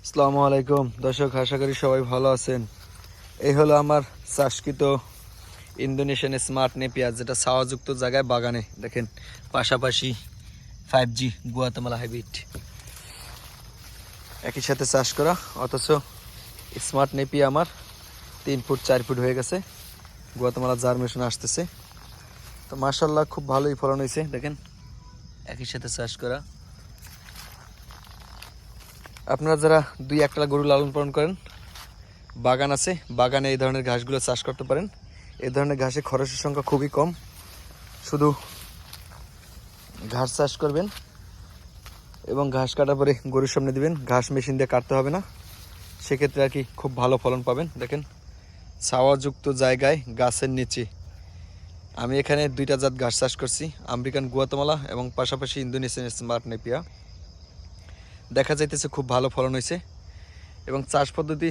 আসসালামু আলাইকুম দর্শক, আশা করি সবাই ভালো আছেন। এই হলো আমার চাষকৃত ইন্দোনেশিয়ান স্মার্ট নেপিয়ার, যেটা ছাওয়াযুক্ত জায়গায় বাগানে দেখেন, পাশাপাশি 5G গুয়াতেমালা হাইব্রিড একই সাথে চাষ করা। অথচ স্মার্ট নেপিয়া আমার 3 ফুট 4 ফুট হয়ে গেছে। গুয়াতেমালা জার্মিনেশন আসতেছে, তো মাশাআল্লাহ খুব ভালোই ফলন হয়েছে। দেখেন, একই সাথে চাষ করা। আপনারা যারা 2-1টা গরু লালন পালন করেন, বাগান আছে, বাগানে এই ধরনের ঘাসগুলো চাষ করতে পারেন। এই ধরনের ঘাসে খরচের সংখ্যা খুবই কম। শুধু ঘাস চাষ করবেন এবং ঘাস কাটার পরে গরুর সামনে দিবেন, ঘাস মেশিন দিয়ে কাটতে হবে না। সেক্ষেত্রে আর কি খুব ভালো ফলন পাবেন। দেখেন, ছাওয়াযুক্ত জায়গায় গাছের নিচে আমি এখানে 2টা জাত ঘাস চাষ করছি, আমেরিকান গুয়াতেমালা এবং পাশাপাশি ইন্দোনেশিয়ান স্মার্ট নেপিয়া। দেখা যাইতেছে খুব ভালো ফলন হয়েছে এবং চাষ পদ্ধতি